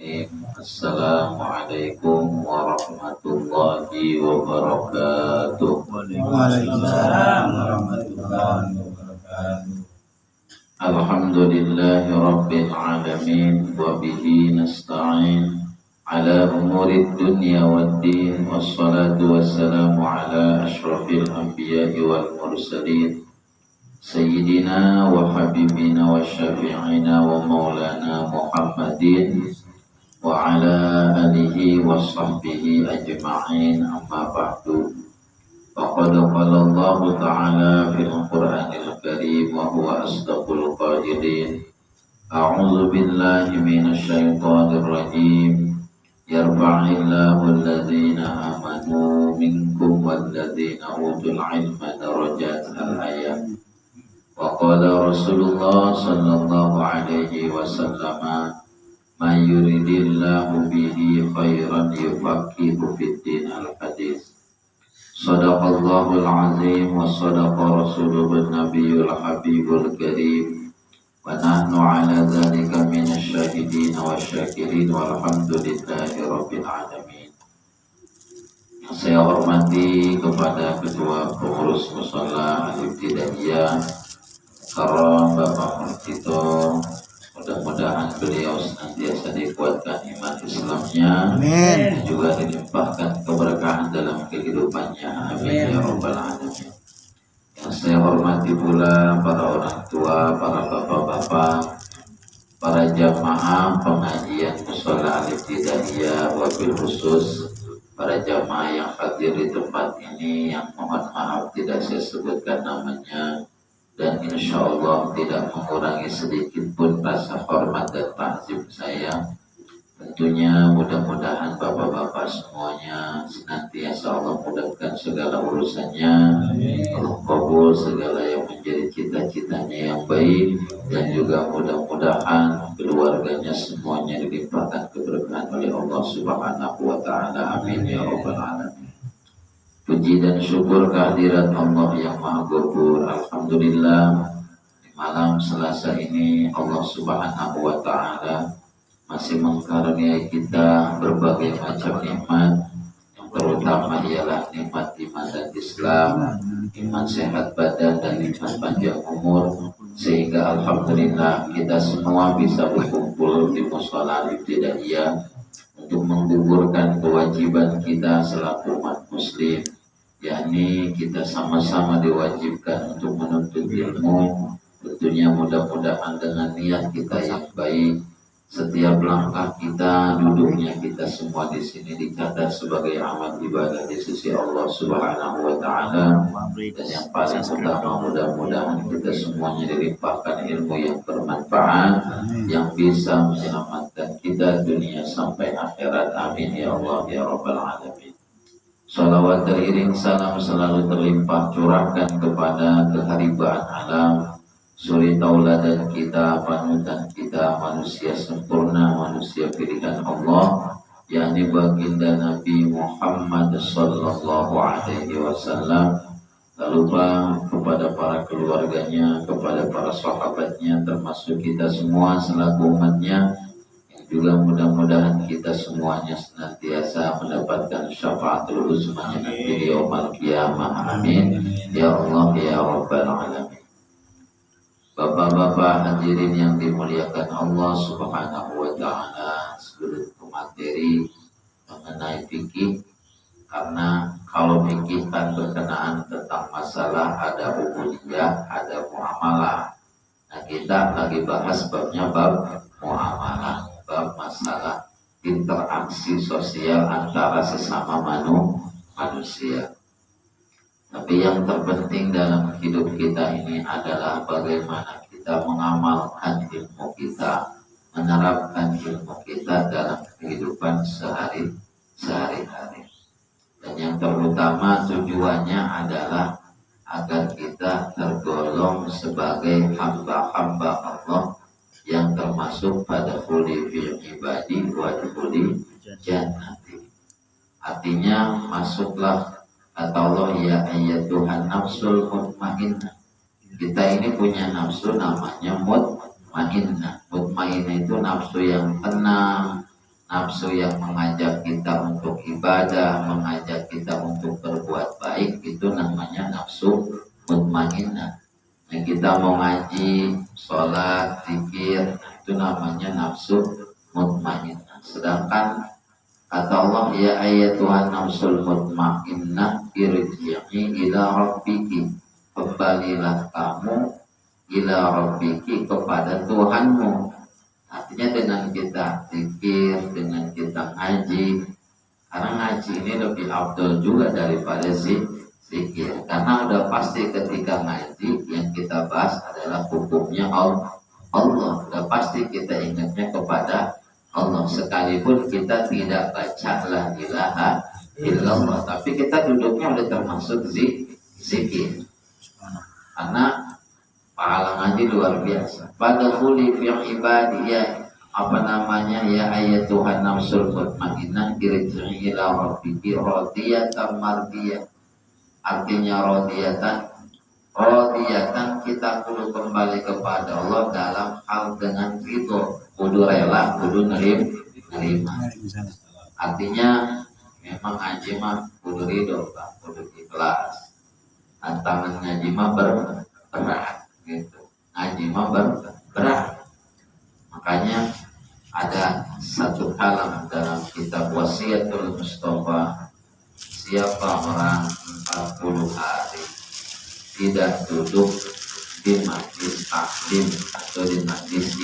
Assalamualaikum warahmatullahi wabarakatuh. Waalaikumsalam warahmatullahi wabarakatuh. Alhamdulillahi rabbil alamin wa bihi nasta'in ala umurid dunya waddin, wassalatu wassalamu ala ashrafil anbiya'i wal mursalin sayyidina wa habibina wa syafi'ina wa maulana Muhammadin wa ala alihi wa sahbihi ajma'in, amma ba'du. Faqad qala Allah ta'ala fil Qur'anil Karim wa huwa asdaqul qailin. A'udzu billahi minasy syaithanir rajim. Yarfa'illahu alladhina amanu minkum walladhina utul ilma darajat, al-ayat. Wa qala Rasulullah sallallahu alaihi wasallam, man yuridillahu bihi khairan yufaqihu fiddin, al-hadis. Sadaqallahul azim wa sadaqa rasuluhun nabiyul habibul karim wa nahnu ala dhalika minasy syahidin wa syakirin walhamdulillahi rabbil alamin. Yang saya hormati kepada ketua pengurus mushola Al-Ibtidaiyah Karam Bapak Murtito, mudah-mudahan beliau senantiasa dikuatkan iman Islamnya, Amin. juga dilimpahkan keberkahan dalam kehidupannya, amin ya rabbal alamin. Yang saya hormati pula para orang tua, para bapak-bapak, para jamaah pengajian mushola Al-Ibtidaiyah, wabil khusus para jamaah yang hadir di tempat ini, yang mohon maaf tidak saya sebutkan namanya, dan insya Allah tidak mengurangi sedikit pun rasa hormat dan takzim saya. Tentunya mudah-mudahan bapak-bapak semuanya senantiasa Allah mudahkan segala urusannya, Allah kabul segala yang menjadi cita-citanya yang baik, dan juga mudah-mudahan keluarganya semuanya dilimpahkan keberkahan oleh Allah Subhanahu wa Ta'ala, amin ya rabbal alamin. Puji dan syukur kehadirat Allah yang Maha Ghafur. Alhamdulillah, di malam Selasa ini Allah Subhanahu wa Ta'ala masih mengkaruniai kita berbagai macam nikmat, yang terutama ialah nikmat iman dan Islam, iman sehat badan dan nikmat panjang umur, sehingga alhamdulillah kita semua bisa berkumpul di mushola Al-Ibtidaiyah untuk menggugurkan kewajiban kita selaku umat muslim, yakni kita sama-sama diwajibkan untuk menuntut ilmu. Tentunya mudah-mudahan dengan niat kita yang baik, setiap langkah kita, duduknya kita semua di sini dicatat sebagai amal ibadah di sisi Allah Subhanahu wa Ta'ala. Dan yang paling utama, mudah-mudahan kita semuanya dilimpahkan ilmu yang bermanfaat, yang bisa menyelamatkan kita dunia sampai akhirat, amin ya Allah ya rabbal alamin. Salawat teriring salam selalu terlimpah curahkan kepada keharibaan alam, suri tauladan kita, panutan kita, manusia sempurna, manusia pilihan Allah, yakni baginda Nabi Muhammad sallallahu alaihi wasallam. Lalu kepada para keluarganya, kepada para sahabatnya, termasuk kita semua selaku umatnya, juga mudah-mudahan kita semuanya senantiasa mendapatkan syafaatul uzma di yaumil qiyamah, amin ya Allah ya rabbal alamin. Bapak-bapak hadirin yang dimuliakan Allah Subhanahu wa Ta'ala, sebelum ke materi mengenai fikih, karena kalau fikih kan berkenaan tentang masalah ada ubudiyah, ada muamalah. Nah, kita lagi bahas babnya bab muamalah, bab masalah interaksi sosial antara sesama manusia. Tapi yang terpenting dalam hidup kita ini adalah bagaimana kita mengamalkan ilmu kita, menerapkan ilmu kita dalam kehidupan sehari-hari. Dan yang terutama tujuannya adalah agar kita tergolong sebagai hamba-hamba Allah yang termasuk pada khuli fil ibadi wa khuli jannati. Artinya masuklah kata Allah, ya ayyatuhan nafsul mutmainnah. Kita ini punya nafsu namanya mutmainnah. Mutmainnah itu nafsu yang tenang, nafsu yang mengajak kita untuk ibadah, mengajak kita untuk berbuat baik, itu namanya nafsu mutmainnah. Nah, kita mau ngaji, sholat, zikir, itu namanya nafsu mutmainnah. Sedangkan kata Allah, ya ayyatuhan nafsul mutmainnah irji'i ila rabbiki, kembalilah kamu ila rabbiki, kepada Tuhanmu. Artinya dengan kita zikir, dengan kita ngaji, karena ngaji ini lebih afdol juga daripada zikir. Karena udah pasti ketika ngaji yang kita bahas adalah hukumnya Allah. Udah pasti kita ingatnya kepada Allah. Sekalipun kita tidak baca la ilaha illallah, tapi kita duduknya udah termasuk zikir. Karena pahala ngaji luar biasa. Fadkhuli fi ibadiyya, ya ayat Tuhan nafsul mutmainnah irji'i ila rabbiki radiyatan mardiyah. Artinya radiyatan kita kudu kembali kepada Allah dalam hal dengan ridho, kudu rela, kudu nerima. Artinya memang ngaji mah kudu ridho, kudu ikhlas. Tantangan ngaji mah berat gitu. Ngaji mah berat. Makanya ada satu kalam dalam kitab Wasiatul Mustafa, siapa orang 40 hari tidak duduk di majlis taklim atau di majlis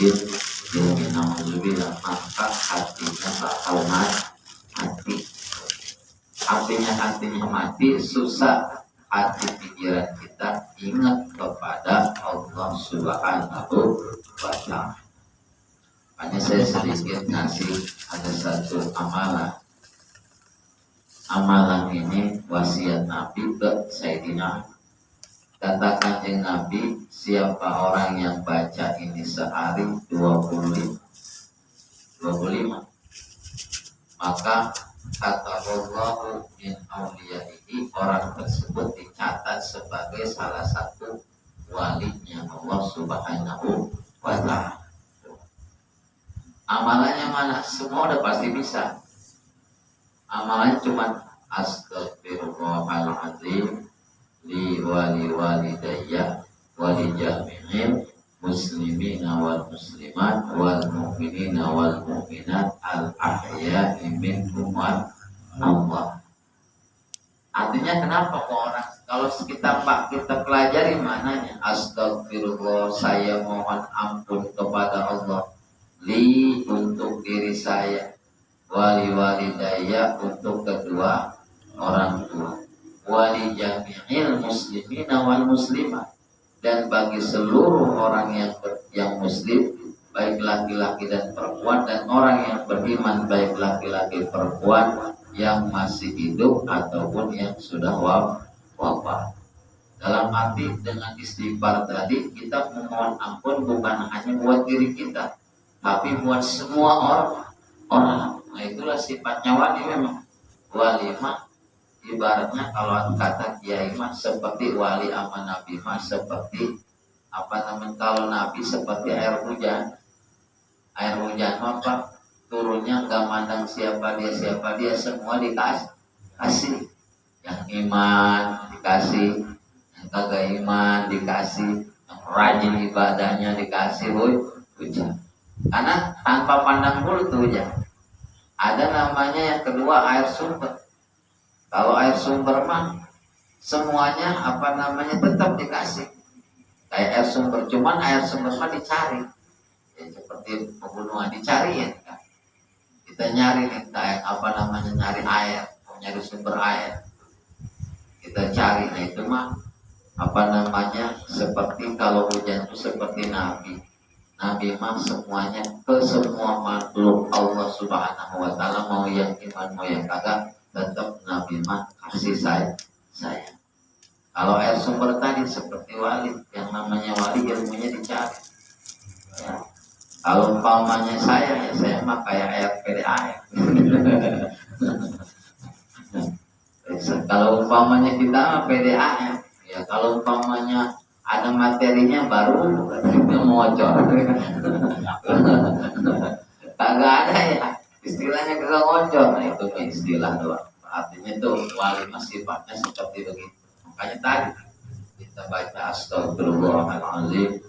ilmu nauzubillah, maka hatinya bakal mati. Hatinya mati, susah hati pikiran kita ingat kepada Allah Subhanahu wa Ta'ala. Hanya saya sedikit ngasih ada satu amalan. Amalan ini wasiat Nabi ke Sayyidina. Kata Kanjeng Nabi, siapa orang yang baca ini sehari 25, maka kata Allah min auliyaihi, orang tersebut dicatat sebagai salah satu walinya Allah Subhanahu wa Ta'ala. Amalannya mana? Semua udah pasti bisa. Amalannya cuma astagfirullahaladzim li walidayya wali jami'il muslimina wal muslimat wal mu'minina wal mu'minat al ahya'i minhum wal amwat. Artinya kenapa kok orang kalau kita pelajari maknanya, astagfirullah, saya mohon ampun kepada Allah, li untuk diri saya, wali walidayya untuk kedua orang tua, wali jami'il muslimina wal muslimat, dan bagi seluruh orang yang muslim, baik laki-laki dan perempuan, dan orang yang beriman baik laki-laki perempuan yang masih hidup ataupun yang sudah wafat. Dalam arti dengan istighfar tadi kita memohon ampun bukan hanya buat diri kita, tapi buat semua orang. Nah, itulah sifatnya wali memang. Wali mah ibaratnya kalau kata kiai mah seperti wali sama nabi mah seperti kalau nabi seperti air hujan. Air hujan apa? Turunnya nggak mandang siapa dia semua dikasih. Yang iman dikasih, yang kagak iman dikasih, yang rajin ibadahnya dikasih hujan. Karena tanpa pandang bulu tuh hujan. Ada namanya yang kedua air sumber. Kalau air sumber mah semuanya tetap dikasih. Kayak air sumber, cuman air sumber mah dicari. Ya, seperti pembunuhan dicari ya kan. Kita nyari nih kayak nyari air, mau nyari sumber air. Kita cari, nah itu mah seperti kalau hujan itu seperti nabi. Nabi mah semuanya ke semua makhluk Allah Subhanahu wa Ta'ala, mau yang iman mau yang kagak, tetap Nabi mah kasih saya. Kalau air sumber tadi seperti wali, yang namanya wali ilmunya dicari. Ya. Kalau umpamanya saya mah kayak air PDAM. Kalau umpamanya kita mah PDAM, ya kalau umpamanya ada materinya baru mau bocor. Kagak ada ya. istilahnya kagak ngocor. Nah itu istilah doang. Artinya itu wali mah sifatnya seperti begitu. Makanya tadi kita baca astagfirullahaladzim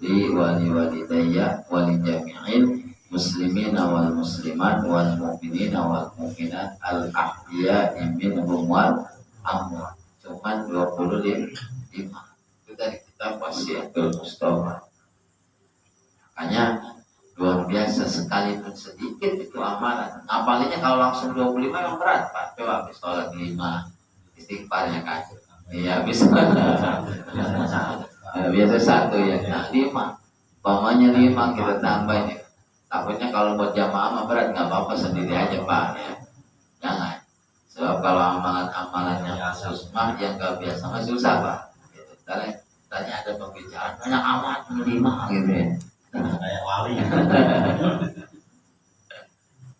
li wali walidayya wali jami'in muslimin wal muslimat wal mu'minin wal mu'minat al ahya minhum wal amwat. Cuman 25 itu dari kitab Wasiatul Mustafa. Makanya luar biasa, sekalipun sedikit itu amalan. Ngapalinya kalau langsung 25 yang berat Pak. Coba habis sholat 5 istighfarnya kan. Iya bisa. Biasa 1 ya. Nah 5. Pamannya 5 kita tambahin ya. Takutnya kalau buat jamaah mah berat, nggak apa-apa sendiri aja Pak ya. Jangan. Sebab kalau amalan-amalan yang khusus mah yang nggak biasa mah susah Pak. Gitu. Tanya ada pembicaraan banyak amat 5 gitu ya. Kayak wali.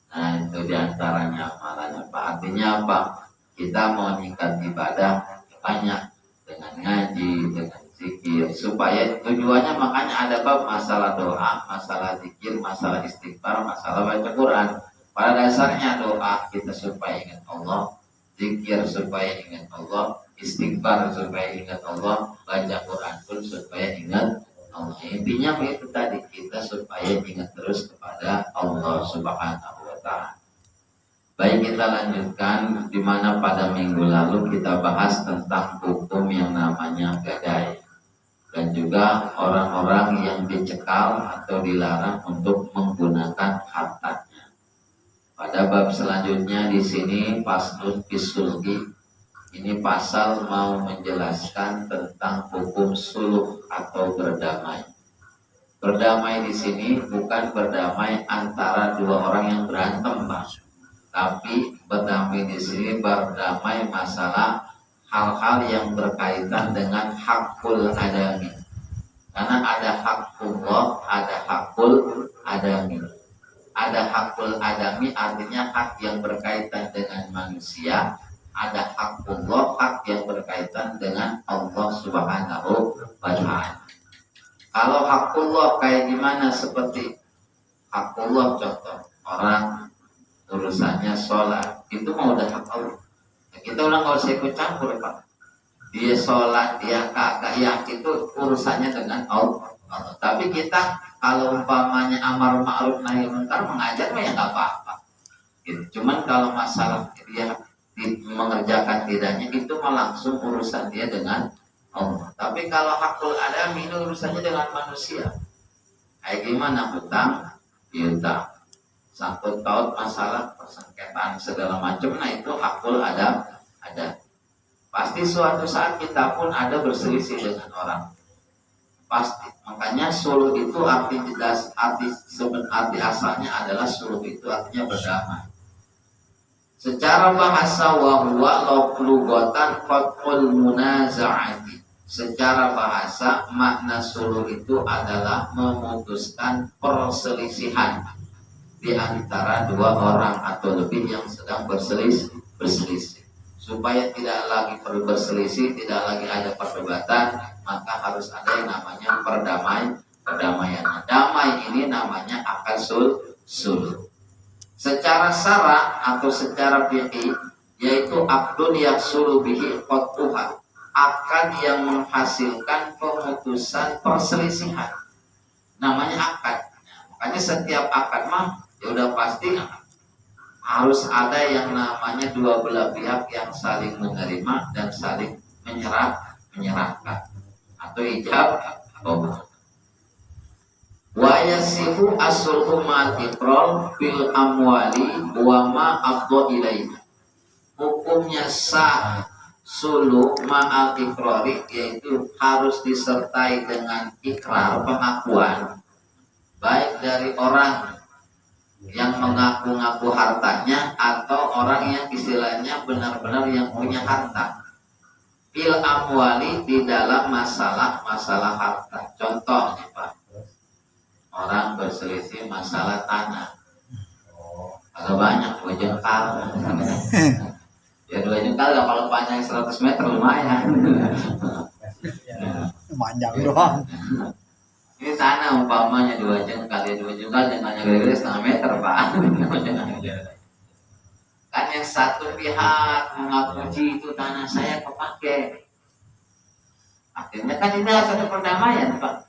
Nah itu diantaranya amalannya Pak. Artinya apa? Kita mau meningkat ibadah banyak dengan ngaji, dengan zikir, supaya tujuannya makanya ada bab masalah doa, masalah zikir, masalah istighfar, masalah baca Quran. Pada dasarnya doa kita supaya ingat Allah, zikir supaya ingat Allah, istighfar supaya ingat Allah, baca Quran pun supaya ingat Allah. Intinya itu tadi, kita supaya ingat terus kepada Allah Subhanahu wa Ta'ala. Baik, kita lanjutkan di mana pada minggu lalu kita bahas tentang hukum yang namanya gadai dan juga orang-orang yang dicekal atau dilarang untuk menggunakan hartanya. Pada bab selanjutnya di sini faslun fisulhi. Ini pasal mau menjelaskan tentang hukum suluh atau berdamai. Berdamai di sini bukan berdamai antara dua orang yang berantem, Pak. Tapi berdamai di sini berdamai masalah hal-hal yang berkaitan dengan hakul adami. Karena ada hakullah, ada hakul adami. Ada hakul adami artinya hak yang berkaitan dengan manusia. Ada hakullah, hak yang berkaitan dengan Allah Subhanahu wa Ta'ala. Kalau hakullah kayak gimana? Seperti hakullah contoh orang urusannya sholat, itu mau udah hak Allah. Kita udah nggak usah ikut campur Pak. Dia sholat, dia kagak, ya itu urusannya dengan Allah. Tapi kita kalau umpamanya amar ma'ruf nahi munkar mengajar mah ya nggak apa-apa. Gitu. Cuman kalau masalah dia mengerjakan tidaknya itu langsung urusan dia dengan Allah. Tapi kalau hakul adami itu urusannya dengan manusia. Kayak gimana hutang, piutang, sangkut paut masalah persengketaan segala macam. Nah itu hakul ada. Pasti suatu saat kita pun ada berselisih dengan orang. Pasti. Makanya suluh itu arti asalnya adalah suluh itu artinya berdamai. Secara bahasa wahwa lugatan fathul munaza'ati. Secara bahasa makna suluh itu adalah memutuskan perselisihan di antara dua orang atau lebih yang sedang berselisih. Supaya tidak lagi perlu berselisih, tidak lagi ada perdebatan, maka harus ada yang namanya perdamaian. Damai ini namanya akal suluh. Secara syara atau secara fikih yaitu akdun yahsulu bihi qat'uha, akad yang menghasilkan pemutusan perselisihan. Namanya akad. Makanya setiap akad mah ya udah pasti harus ada yang namanya dua belah pihak yang saling menerima dan saling menyerahkan atau ijab qabul. Wa yasihu as-sulhu ma'al iqrar fil amwali wa ma afdha ilaihi. Hukumnya sah suluh ma'al iqrari yaitu harus disertai dengan ikrar, pengakuan baik dari orang yang mengaku-ngaku hartanya atau orang yang istilahnya benar-benar yang punya harta. Fil amwali di dalam masalah harta. Contohnya Pak, orang berselisih masalah tanah. Agak banyak, 2 jengkal. Ya 2 jengkal kalau panjang 100 meter lumayan. Panjang doang. Ini tanah umpamanya 2 jengkal kali 2 jengkal jengkalnya gede-gede setengah meter Pak. Kan yang satu pihak mengakuji itu tanah saya kepake. Akhirnya kan ini harus ada perdamaian Pak.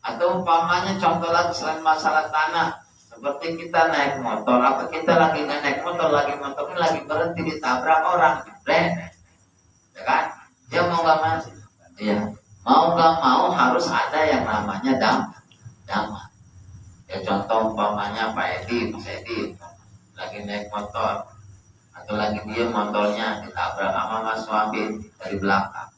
Atau umpamanya contoh lagi selain masalah tanah, seperti kita naik motor atau kita lagi naik motor motornya lagi berhenti ditabrak orang, ya kan? Dia mau nggak mau, iya, mau nggak mau harus ada yang namanya damai. Ya contoh umpamanya Pak Edi, Mas Edi lagi naik motor atau lagi dia motornya ditabrak sama Mas Wabid dari belakang.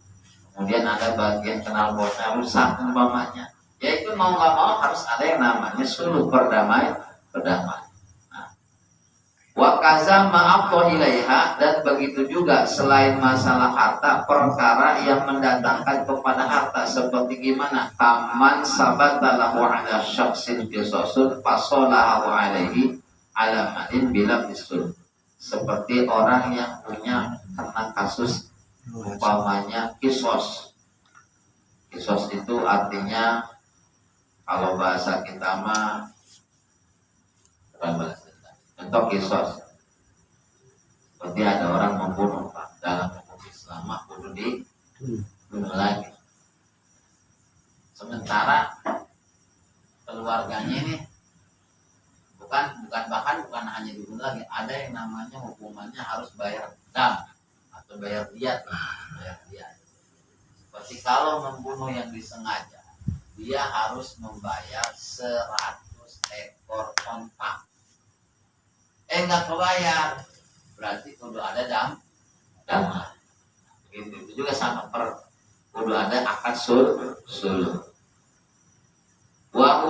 Kemudian ada bagian knalpotnya rusak umpamanya. Ya itu mau nggak mau harus ada yang namanya suluh perdamaian. Nah, wa kaza ma'afo ilaiha, dan begitu juga selain masalah harta, perkara yang mendatangkan kepada harta seperti gimana? Taman sabata lahu ala syaksin bisosun fasolahu alaihi alamadin bila bisul. Seperti orang yang punya kena kasus umpamanya kisos. Kisos itu artinya kalau bahasa kita mah bukan bahasa kita. Contoh kisos. Seperti ada orang membunuh Pak. Dalam hukum Islam mah kudu dibunuh lagi. Sementara keluarganya ini bukan hanya dibunuh lagi, ada yang namanya hukumannya harus bayar dam atau bayar diat. Seperti kalau membunuh yang disengaja, dia harus membayar 100 ekor onta. Enggak kebayar, berarti kudu ada damai. Itu juga sama kudu ada akad suluh. Wa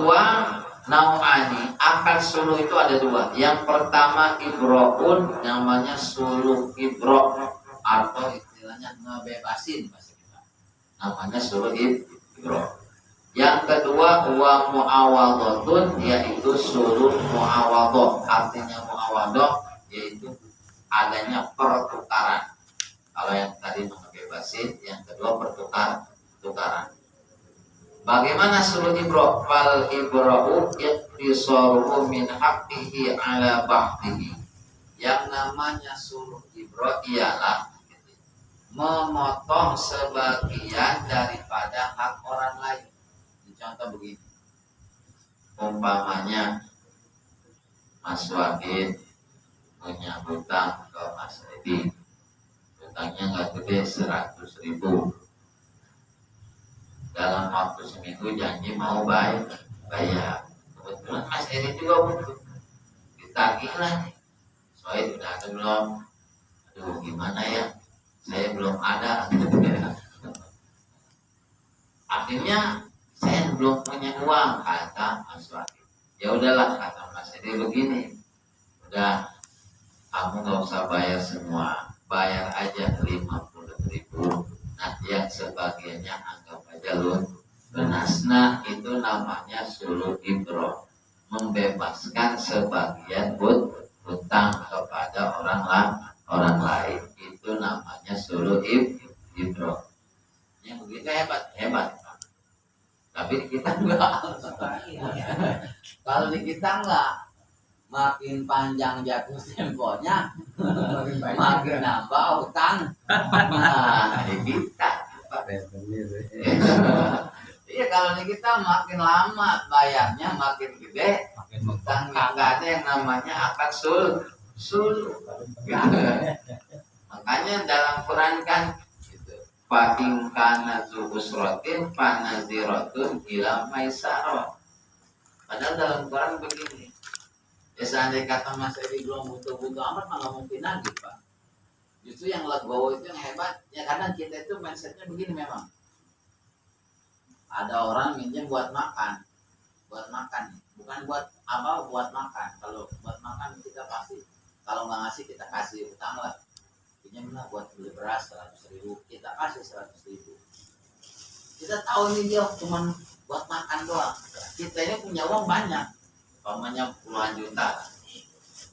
nau'ani, akad suluh itu ada 2. Yang pertama ibro'un, namanya suluh ibro' atau istilahnya ngebebasin bahasa kita. Namanya suluh ibro'. Yang kedua wa mu'awadhatun, yaitu suluh mu'awadhah. Artinya mu'awadhah yaitu adanya pertukaran. Kalau yang tadi ngebebasin, yang kedua pertukaran. Bagaimana suluh ibro'? Fal ibra'u yaktisaruhu min haqqihi ala ba'dihi. Yang namanya suluh ibro' ialah memotong sebagian daripada hak orang lain. Contoh begini, umpamanya Mas Wahid punya hutang ke Mas Edi, hutangnya nggak gede 100.000. Dalam waktu seminggu janji mau bayar. Kebetulan Mas Edi juga butuh, ditagih lah. Soalnya udah ada belum? Aduh gimana ya? Saya belum ada. Akhirnya saya belum punya uang, kata Mas Wahid. Ya udahlah, kata Mas Edi begini, udah kamu nggak usah bayar semua, bayar aja 50.000. Nah yang sebagiannya anggap aja lunas. Nah itu namanya suluh ibro', membebaskan sebagian hutang kepada orang lain. Itu namanya suluh ibro'. Yang begitu hebat. Tapi kita enggak. Kalau di kita enggak, makin panjang jatuh temponya, makin nambah utang. Nah, di kita. Iya, kalau di kita makin lama bayarnya makin gede, utang enggak ada yang namanya akad suluh. Makanya dalam Quran kan Fa'in kana zu usratin fanaziratun ila maisarah. Padahal dalam Quran begini. Ya seandainya kata Mas Edi belum butuh-butuh amat, malah mungkin lagi Pak. Justru yang legowo itu yang hebat. Ya kadang kita itu mindsetnya begini memang. Ada orang minjem buat makan. Bukan buat apa, buat makan. Kalau buat makan kita pasti. Kalau nggak ngasih kita kasih utang lah. Minta buat beli beras 100.000, kita kasih 100.000. Kita tahu ini dia cuma buat makan doang. Kita ini punya uang banyak, umpamanya puluhan juta.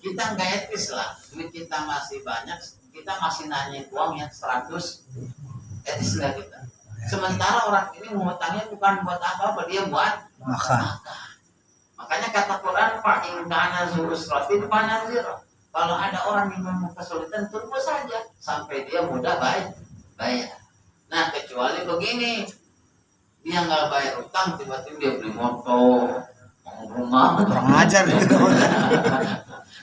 Kita nggak etis lah, duit kita masih banyak, kita masih nanya uang yang 100, etis nggak kita? Sementara orang ini ngutangnya bukan buat apa-apa, dia buat Makan. Makanya kata Quran fa'in kana zurusratin fanazir. Kalau ada orang yang memang kesulitan tunggu saja sampai dia mudah bayar. Nah kecuali begini, dia nggak bayar utang tiba-tiba dia beli motor, mau rumah. Kurang ajar gitu.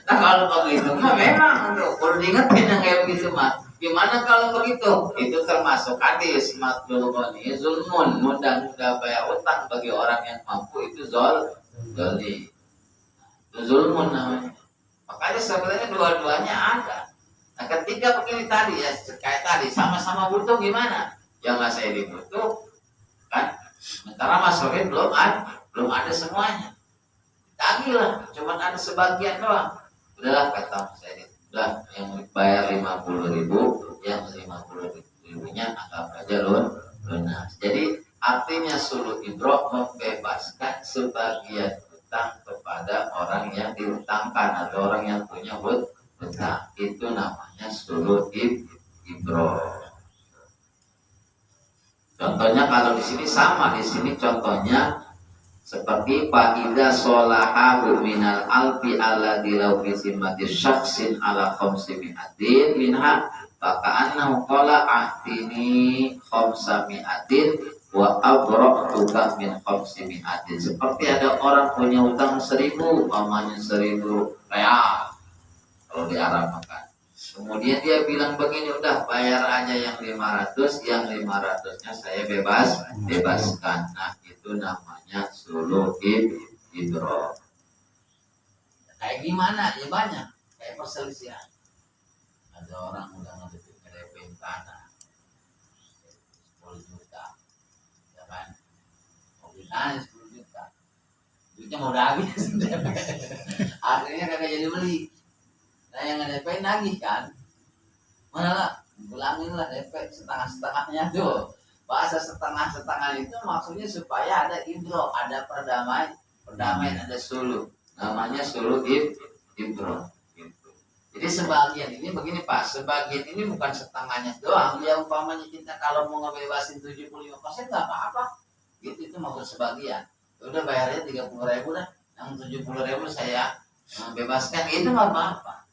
Nah kalau begitu mah memang tuh perlu diingetin yang kayak begitu mah. Gimana kalau begitu? Itu termasuk hadis matlul ghani zulmun, mudah-mudah bayar utang bagi orang yang mampu itu zalim. Itu zulmun namanya. Makanya sebenarnya dua-duanya ada. Nah ketika begini tadi ya kayak tadi sama-sama butuh gimana? Yang nggak saya dibutuh kan? Sementara Mas Rohid belum ada semuanya. Tagih lah, cuma ada sebagian doang. Udahlah kata saya, udah yang bayar 50.000, yang 50.000-nya anggap aja lunas. Jadi artinya suluh ibro membebaskan sebagian hutang kepada orang yang diutangkan atau orang yang punya hutang. Itu namanya suluh ibro. Contohnya kalau di sini sama, di sini contohnya seperti fa'idza sholahahu minal alfi ala dilaufi simmati syaksin ala khomsi mi'atin minha faka'annahu qala ahtini khomsa mi'atin wa abra'tuka min khomsi mi'atin. Seperti ada orang punya utang 1.000, umpamanya 1.000 real kalau di Arab makan. Kemudian dia bilang begini, udah bayar aja yang 500, yang 500-nya saya bebaskan. Nah itu namanya suluh ibro. Kayak gimana? Ya banyak. Kayak perselisihan. Ada orang udah ngedepin tanah 10 juta, ya kan? Mobil tanah 10 juta. Duitnya mau udah habis. Akhirnya kagak jadi beli. Nah yang ngedepin nagih kan? Mana lah? Bilangin lah DP setengah-setengahnya tuh. Bahasa setengah-setengah itu maksudnya supaya ada ibro, ada perdamaian, ada suluh. Namanya suluh ibro. Gitu. Jadi sebagian ini begini Pak, sebagian ini bukan setengahnya doang. Ya umpamanya kita kalau mau ngebebasin 75% nggak apa-apa. Gitu itu maksud sebagian. Udah bayarnya 30.000 dah, yang 70.000 saya bebaskan, itu nggak apa-apa.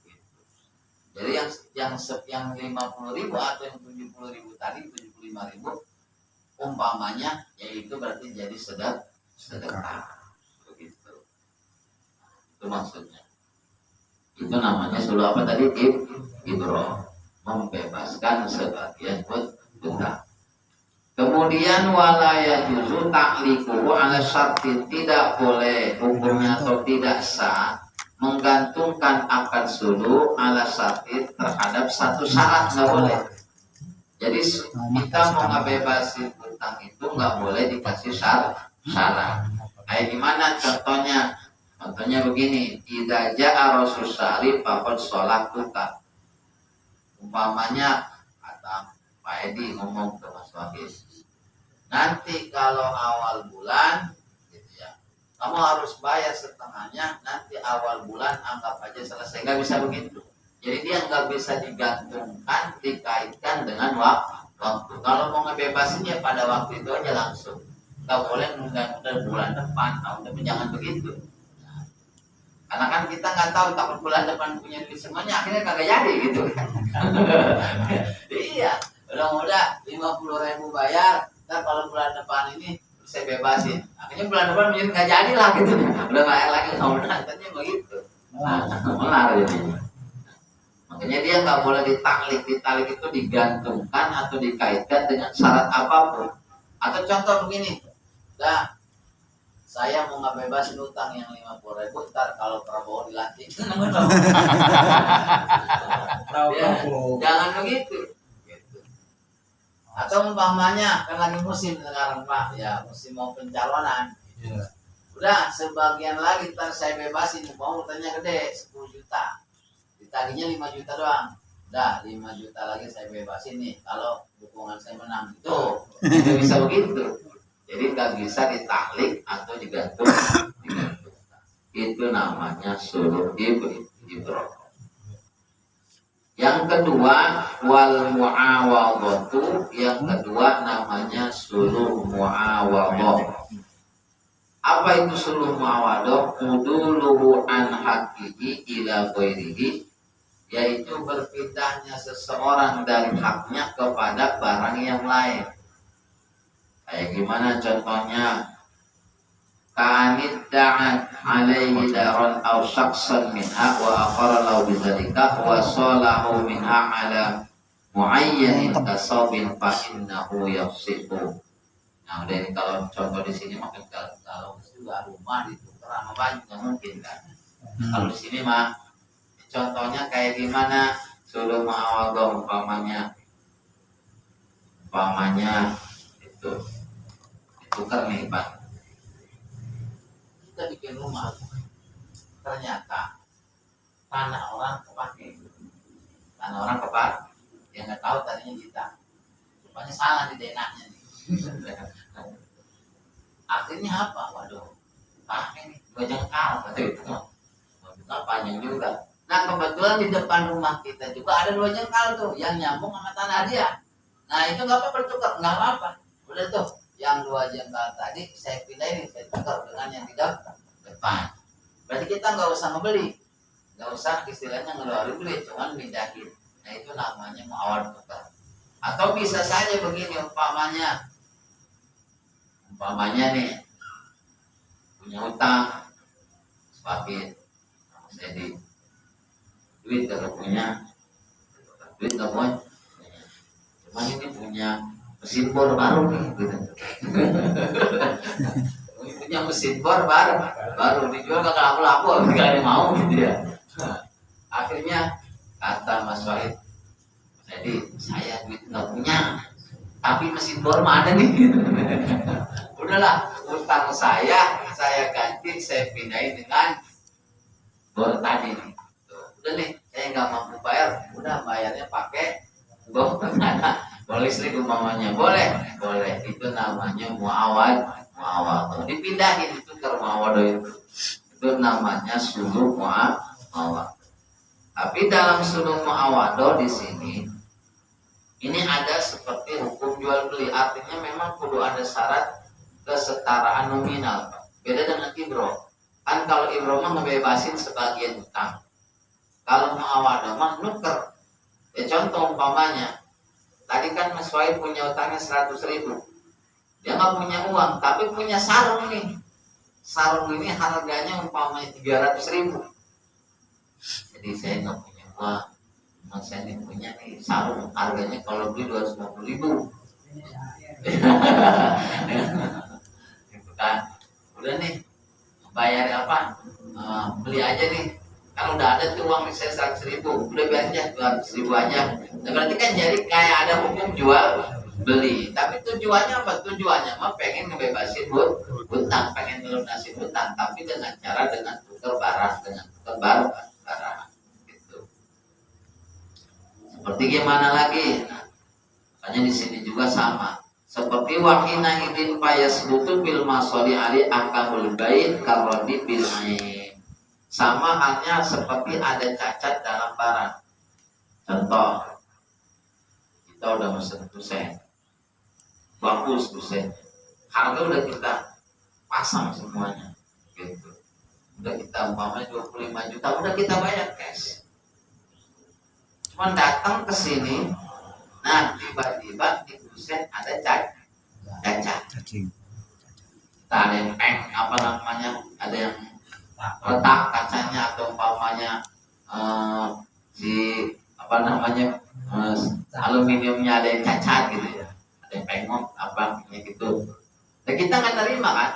Jadi yang 50.000 atau yang 70.000 tadi 75.000 umpamanya yaitu berarti jadi sedekah begitu. Itu maksudnya. Itu namanya suluh apa tadi? Ibro, membebaskan sebagian hutang. Kemudian walaya juzu ta'liquhu ala syartin, tidak boleh hukumnya atau tidak sah menggantungkan akad suluh ala syartin terhadap satu syarat, nggak boleh. Jadi kita mau ngebebasin hutang itu nggak boleh dikasih syarat. Kayak gimana contohnya? Contohnya begini, idza ja'a rasul syari faqad sholatuka. Umpamanya kata Pak Edi ngomong ke Mas Wahid, nanti kalau awal bulan gitu ya, kamu harus bayar setengahnya, nanti awal bulan anggap aja selesai. Nggak bisa begitu. Jadi dia nggak bisa digantungkan, dikaitkan dengan waktu. Kalau mau ngebebasin ya pada waktu itu aja langsung. Nggak boleh nunda-nunda bulan depan, tahun depan, jangan begitu. Nah, karena kan kita nggak tahu takut bulan depan punya duit semuanya, akhirnya kagak jadi gitu. Iya, udah 50.000 bayar, ntar kalau bulan depan ini saya bebasin. Akhirnya bulan depan menjadi nggak jadi lah gitu. Udah bayar lagi nggak udah, katanya begitu. Melar jadinya. Makanya dia nggak boleh ditalik itu digantungkan atau dikaitkan dengan syarat apapun. Atau contoh begini, dah saya mau ngebebasin utang yang 50.000, ntar kalau Prabowo dilantik. Jangan begitu. Gitu. Atau umpamanya kan lagi musim sekarang Pak, ya musim mau pencalonan. Gitu. Udah sebagian lagi ntar saya bebasin, mau utangnya gede 10 juta. Ditagihnya 5 juta doang. Udah 5 juta lagi saya bebasin nih kalau dukungan saya menang. Itu tidak bisa begitu. Jadi nggak bisa ditaklik atau digantung. Itu namanya suluh ibro. Yang kedua wal muawadatu, yang kedua namanya suluh muawadah. Apa itu suluh muawadah? Uduluhu an haqihi ila ghairihi, yaitu berpindahnya seseorang dari haknya kepada barang yang lain. Kayak gimana contohnya? Kanid da'at alaihi daron aw syaksan minha wa akhara lahu bidzalika wa salahu minha ala muayyanin kasabin fa innahu yafsihu. Nah, udah ini kalau contoh di sini makin kalau juga rumah ditukar sama banyak nggak mungkin kan. Kalau di sini mah contohnya kayak gimana? Suruh ma'awadah umpamanya itu ditukar nih Pak. Kita bikin rumah, ternyata tanah orang kepake, yang nggak tahu tadinya kita, rupanya salah di denahnya nih. Akhirnya apa? Waduh, ini 2 jengkal, kata itu, nggak panjang juga. Nah kebetulan di depan rumah kita juga ada 2 jengkal tuh, yang nyambung sama tanah dia. Nah itu nggak apa-apa bertukar, nggak apa-apa, udah tuh. Yang 2 jengkal tadi saya pindahin, saya tukar dengan yang di depan. Berarti kita nggak usah membeli, nggak usah istilahnya ngeluarin duit, cuman pindahin. Nah itu namanya muawad tukar. Atau bisa saja begini umpamanya nih punya utang sepaket, jadi duit kalau punya duit nggak punya, cuman ini punya mesin bor baru nih gitu. Punya mesin bor baru dijual ke laku-laku nggak ada mau gitu ya. Nah, akhirnya kata Mas Wahid, jadi saya duit nggak punya tapi mesin bor mah ada nih gitu. Udahlah, utang saya ganti, saya pindahin dengan bor tadi nih. Udah nih, saya nggak mampu bayar, udah bayarnya pakai bor listrik umpamanya, boleh, itu namanya muawad, dipindahin itu ke muawadah itu namanya suluh muawad. Tapi dalam suluh muawadah di sini ini ada seperti hukum jual beli, artinya memang kudu ada syarat kesetaraan nominal. Beda dengan ibro, kan kalau ibro mah ngebebasin sebagian utang, kalau muawadah mah nuker. Ya contoh umpamanya tadi kan Mas Wahid punya utangnya 100.000, dia nggak punya uang tapi punya sarung nih. Sarung ini harganya umpamanya 300.000, jadi saya nggak punya uang, Mas saya ini punya nih sarung, harganya kalau beli 250.000. Gitu kan, udah nih bayar apa, beli aja nih, kan udah ada tuh uang saya 100.000, udah biar aja 200.000 aja. Nah, berarti kan jadi kayak ada hukum jual beli, tapi tujuannya apa? Tujuannya mah pengen ngebebasin utang, pengen ngelunasin utang, tapi dengan cara tukar barang, barang gitu. Seperti gimana lagi? Nah, makanya di sini juga sama. Seperti wahina idin payasbutu bil masoli ali akamul bait karodi bil ain. Sama halnya seperti ada cacat dalam barang. Contoh, kita udah mesen kusen, bagus kusen, harga udah kita pasang semuanya, gitu. Udah kita umpamanya 25 juta, udah kita bayar cash. Cuman datang ke sini, nah tiba-tiba di kusen ada cacat. Ada yang ada yang retak kacanya, atau umpamanya aluminiumnya ada yang cacat gitu ya, ada yang pengok gitu. Dan kita nggak terima kan.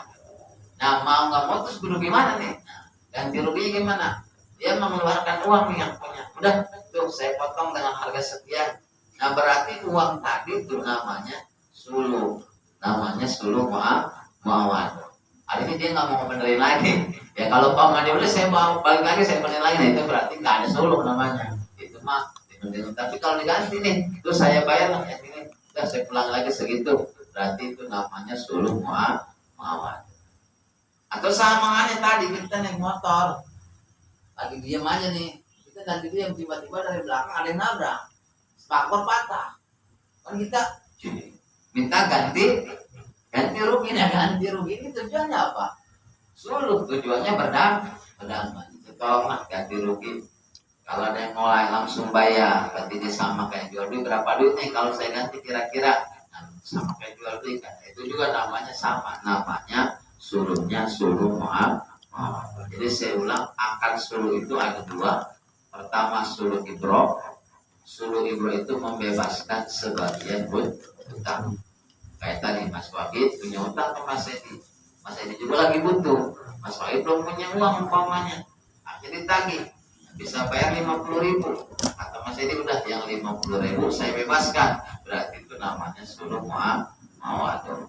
Nah mau nggak mau terus kudu gimana nih? Nah, ganti ruginya gimana? Dia mengeluarkan uang nih yang punya. Udah tuh saya potong dengan harga sekian. Nah berarti uang tadi itu namanya suluh muawad. Hari ini dia nggak mau benerin lagi. Ya kalau Pak Madi udah saya mau balik lagi, saya benerin lagi, nah itu berarti nggak ada suluh namanya. Itu mah. Tapi kalau diganti nih, itu saya bayar lah yang ini, udah saya pulang lagi segitu, berarti itu namanya suluh muawad. Atau sama aja tadi kita naik motor, lagi diam aja nih, kita kita dan itu yang tiba-tiba dari belakang ada yang nabrak, spakbor patah, kan kita minta ganti rugi. Nah ganti rugi ini tujuannya apa? Suluh tujuannya berdamai. Tolonglah ganti rugi. Kalau ada yang mulai langsung bayar, berarti dia sama kayak jual beli. Berapa duitnya kalau saya ganti kira-kira? Nah, sama kayak jual beli kan? Itu juga namanya sama. Namanya suluhnya suluh maaf. Jadi saya ulang, akad suluh itu ada dua. Pertama suluh ibro. Suluh ibro itu membebaskan sebagian hutang. Kayak tadi Mas Wahid punya hutang ke Mas Edi. Mas Edi juga lagi butuh. Mas Wahid belum punya uang umpamanya. Akhirnya ditagih. Bisa bayar 50.000. Kata Mas Edi udah yang 50.000 saya bebaskan. Berarti itu namanya suluh mawaddah.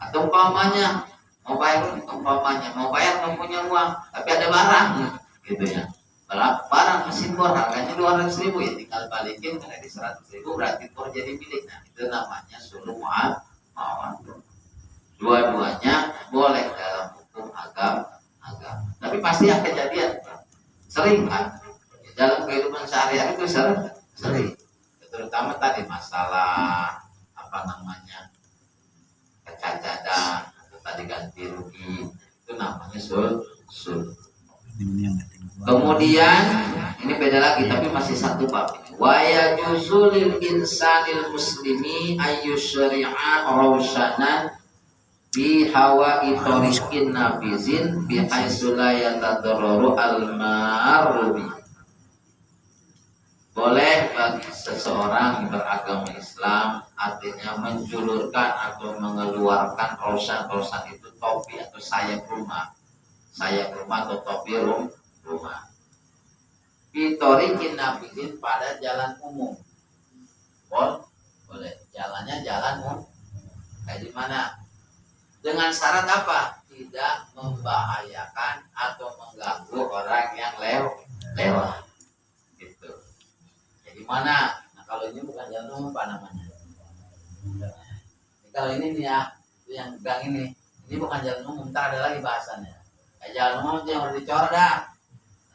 Atau umpamanya mau bayar nggak punya uang tapi ada barang gitu ya. Barang mesin bor harganya 200.000 ya tinggal balikin dari 100.000 berarti bor jadi milik. Nah itu namanya suluh mawaddah. Dua-duanya boleh dalam hukum agama. Tapi pasti yang kejadian sering kan dalam kehidupan sehari-hari itu sering. Terutama tadi masalah apa namanya kecacatan atau tadi ganti rugi itu namanya sul. Kemudian ini beda lagi tapi masih satu bab ini. Wa yajuzu insanil muslimi ayyusyri'a rawshanan bi hawa itorikin nafizin bi haitsu la yatadarraru al-marbi. Boleh bagi seseorang beragama Islam artinya menjulurkan atau mengeluarkan rosan itu topi atau sayap rumah atau topi rumah bitorikin nafizin pada jalan umum. Boleh jalannya jalan umum kayak di mana dengan syarat apa? Tidak membahayakan atau mengganggu orang yang lewat gitu. Jadi mana? Nah kalau ini bukan jalan umum apa namanya? Kalau ini nih ya yang gang ini bukan jalan umum. Ntar ada lagi bahasannya. Kayak jalan umum itu yang harus dicor dah.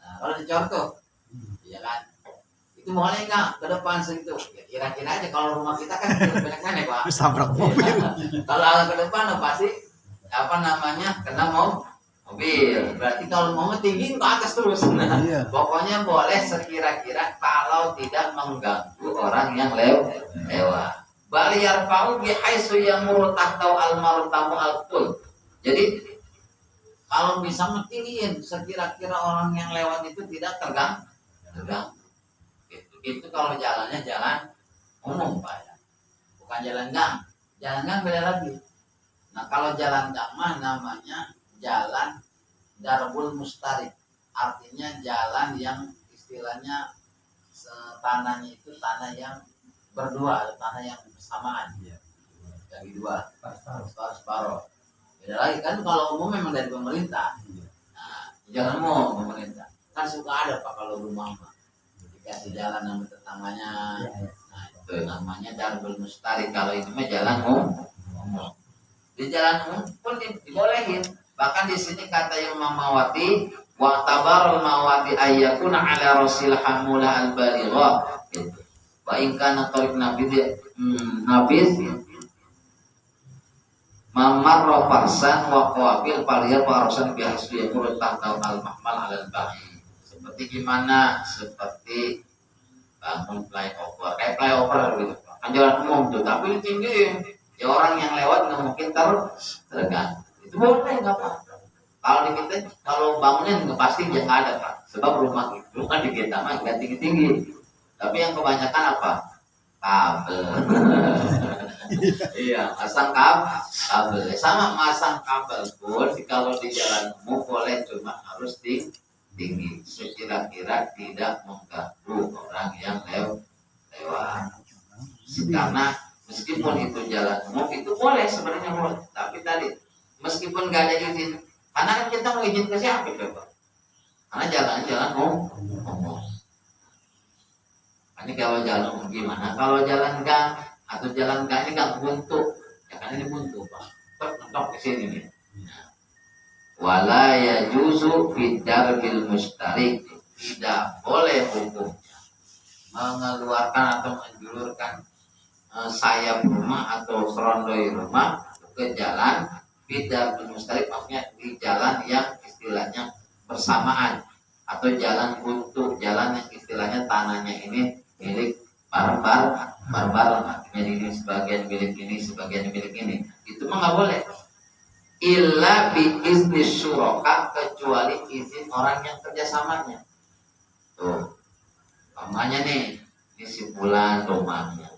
Nah, kalau dicor tuh, iya kan? Itu boleh nggak ke depan segitu? Ya, kira-kira aja kalau rumah kita kan banyak kan ya Pak. Sabrak mobil. Kalau agak ke depan pasti apa namanya kena mobil. Berarti kalau mau tinggi ke atas terus. Nah, Iya. pokoknya boleh sekira-kira kalau tidak mengganggu orang yang lewat. Baliyar pau bihaisu yamuru tahtau al-martamu al-qul. Jadi kalau bisa ngetinggiin sekira-kira orang yang lewat itu tidak terganggu. Itu kalau jalannya jalan umum Pak ya. Bukan jalan gang. Jalan gang beda lagi. Nah kalau jalan gang mah namanya jalan darbul mustarik. Artinya jalan yang istilahnya tanahnya itu tanah yang berdua atau tanah yang bersamaan. Bagi dua. Separuh. Beda lagi kan kalau umum memang dari pemerintah. Nah jalan umum pemerintah. Kan suka ada Pak kalau rumah mah. Dikasih jalan sama tetangganya. Nah itu namanya darbul mustarik. Kalau ini mah jalan umum. Di jalan umum pun dibolehin. Bahkan di sini kata yang Mamawati wa tabarul mawati ayyakuna ala rasil hamula al baligha. Wa in kana tariq nabiz mamarra farsan wa qawabil faliyar farasan bi hasbi yaqulu tahta al mahmal al bahi. Seperti gimana? Seperti bangun flyover. Kayak flyover gitu. Kan jalan umum tuh, tapi ditinggiin. Ya orang yang lewat nggak mungkin terganggu. Itu boleh nggak apa-apa. Kalau di kita kalau bangunan nggak pasti nggak ada Pak. Sebab rumah di kita mah nggak tinggi-tinggi. Tapi yang kebanyakan apa? Kabel. Iya, masang kabel. Sama masang kabel pun kalau di jalan umum boleh cuma harus tinggi. Sekira-kira tidak mengganggu orang yang lewat. Karena meskipun itu jalan umum itu boleh sebenarnya boleh. Tapi tadi meskipun nggak ada izin, karena kan kita mau izin ke siapa coba? Karena jalan umum. Ini kalau jalan umum gimana? Kalau jalan gang atau jalan gang ini nggak buntu, ya kan ini buntu Pak. Mentok ke sini nih. Wala yajuzu fid darbil mustarik tidak boleh hukum mengeluarkan atau menjulurkan sayap rumah atau serondoi rumah ke jalan tidak mustarib, maksudnya di jalan yang istilahnya bersamaan atau jalan buntu, jalan yang istilahnya tanahnya ini milik barbar, artinya ini sebagian milik ini, sebagian milik ini, itu mah nggak boleh. Illa bi izni syuraka, kecuali izin orang yang kerjasamanya. Tuh, namanya nih, ini si fulan rumahnya,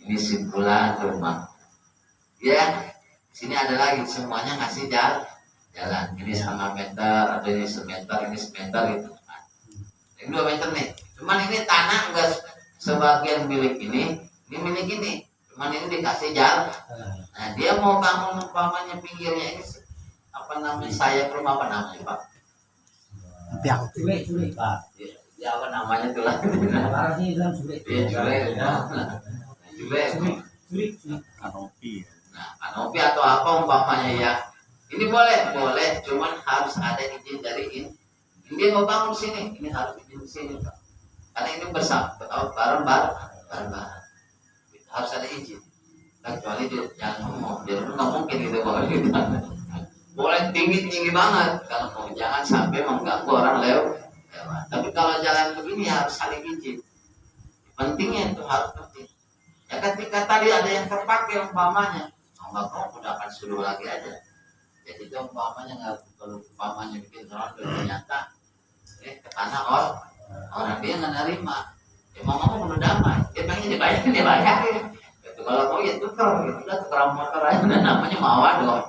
ini si fulan rumah. Ya, sini ada lagi semuanya ngasih jalan. Ini 1,5 meter, atau ini semeter, ini semeter gitu. Nah, ini 2 meter nih. Cuman ini tanah enggak sebagian milik ini milik ini. Cuman ini dikasih jalan. Nah, dia mau bangun umpamanya pinggirnya ini apa namanya, sayap rumah, apa namanya Pak? Biak. Cule Pak. Ya apa namanya tuh lah. Orang sini bilang cule. Iya, cule. Kanopi. Nah, kanopi atau apa umpamanya ya. Ini boleh, cuman harus ada izin dari ini. Dia mau bangun sini, ini harus izin sini Pak. Karena ini bersama, bareng-bareng. Harus ada izin. Kecuali dia jangan ngomong, dia nggak mungkin gitu bahwa kita. Boleh tinggi banget, kalau mau jangan sampai mengganggu orang lewat. Tapi kalau jalan begini harus saling izin. Pentingnya itu harus penting. Ya ketika tadi ada yang terpakai umpamanya, nggak mau udah akan suruh lagi aja. Jadi itu umpamanya nggak, kalau umpamanya bikin orang ternyata ke tanah orang dia nggak nerima. Dia mau ngomong udah damai, dia pengen dibayarin. Itu kalau mau ya tukar, gitu lah, tukar motor aja, namanya mawado.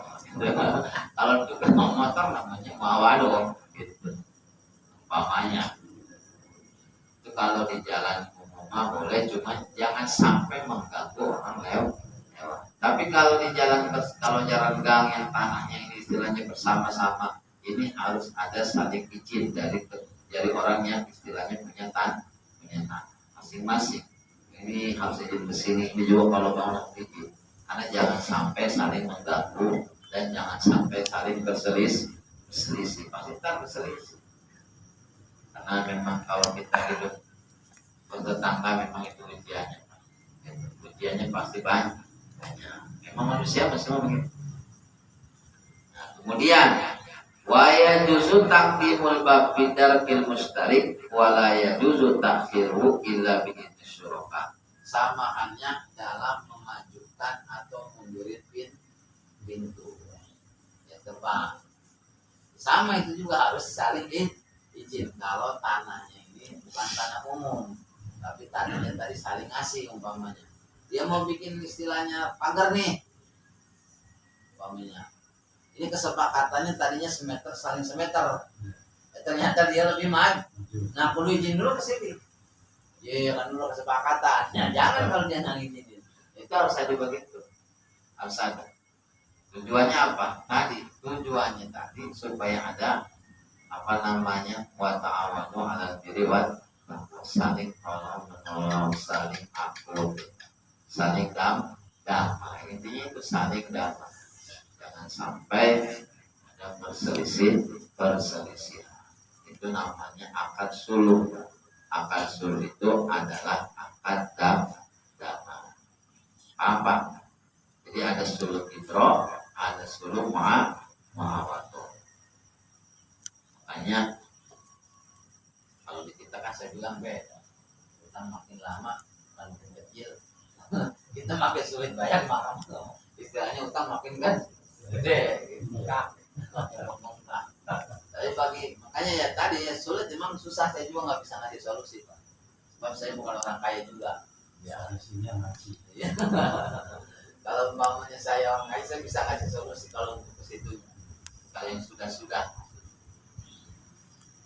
Kalau tukar motor namanya mawado, gitu. Umpamanya itu kalau di jalan umum boleh, cuma jangan sampai mengganggu orang lewat. Tapi kalau di jalan gang yang tanahnya ini istilahnya bersama-sama, ini harus ada saling izin dari orang yang istilahnya punya tanah masing-masing. Ini harus izin ke sini, ini juga kalau bangun izin. Karena jangan sampai saling mengganggu dan jangan sampai saling berselisih, pasti berselisih. Karena memang kalau kita hidup bertetangga memang itu ujiannya pasti banyak. Memang manusia semua begitu. Nah, kemudian wa yajuzu taqdimul bab bidarkil mustarik wa la yajuzu ta'khiru illa bi idzni syuraka. Sama halnya dalam memajukan atau mundurin pintu ya terbang. Sama itu juga harus saling izin. Kalau tanahnya ini bukan tanah umum, tapi tanahnya tadi saling ngasih umpamanya. Dia mau bikin istilahnya pagar nih, umpamanya. Ini kesepakatannya tadinya semeter saling semeter. Ternyata dia lebih maju. Nah, perlu izin dulu ke sini. Iya kan dulu kesepakatan. Ya, jangan kalau dia nggak izinin. Itu harus ada begitu. Harus ada. Tujuannya apa? Tujuannya tadi supaya ada apa namanya, wa ta'awanu 'alal birri wat taqwa, saling tolong, saling akur, saling damai. Intinya itu saling damai. Jangan sampai ada perselisihan. Itu namanya akad suluh. Akad suluh itu adalah akad damai. Apa? Jadi ada suluh idro, ada suluh muawadah. Makanya kalau di kita kan saya bilang beda. Kita makin lama makin kecil, kita makin sulit bayar marah. Istilahnya utang makin kan gede. Tapi makanya ya tadi ya sulit, memang susah, saya juga nggak bisa ngasih solusi Pak. Sebab saya bukan orang kaya juga. Ya di sini ngaji. Kalau mamanya saya orang kaya, saya bisa ngasih solusi kalau untuk ke situ. Kalau yang sudah.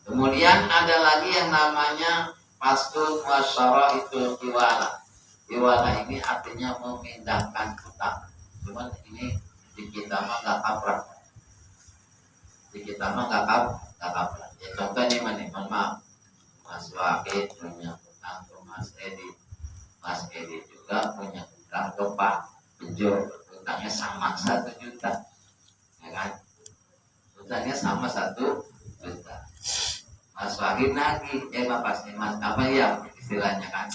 Kemudian ada lagi yang namanya fasdul wasyara'itul iwala. Iwala ini artinya memindahkan utang. Cuman ini di kita mah nggak kaprah. Ya, contohnya mana? Mohon maaf, Mas Wahid punya utang ke Mas Edi. Mas Edi juga punya utang ke Pak Bejo. Utangnya sama 1 juta, ya kan? Utangnya sama 1 juta. Mas Wahid nagih, Mas apa ya istilahnya kan?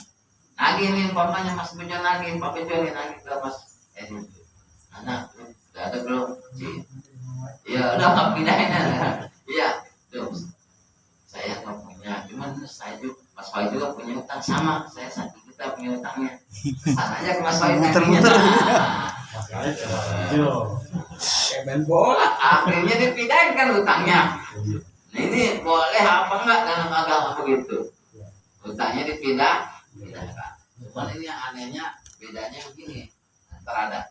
Nagih nih, umpamanya Mas Bejo nagih, Pak Bejo nih nagih ke Mas Edi. Anak, udah ada belum? Iya, udah nggak pindahin ya. Iya, tuh. Saya nggak punya, cuman saya juga, Mas Wahid juga punya utang sama. Saya satu juta punya utangnya. Sana aja ke Mas Wahid. Muter-muter. Kayak main bola. Akhirnya dipindahin kan utangnya. Nah ini boleh apa enggak dalam agama begitu? Utangnya dipindahkan. Cuman ini yang anehnya bedanya begini terhadap.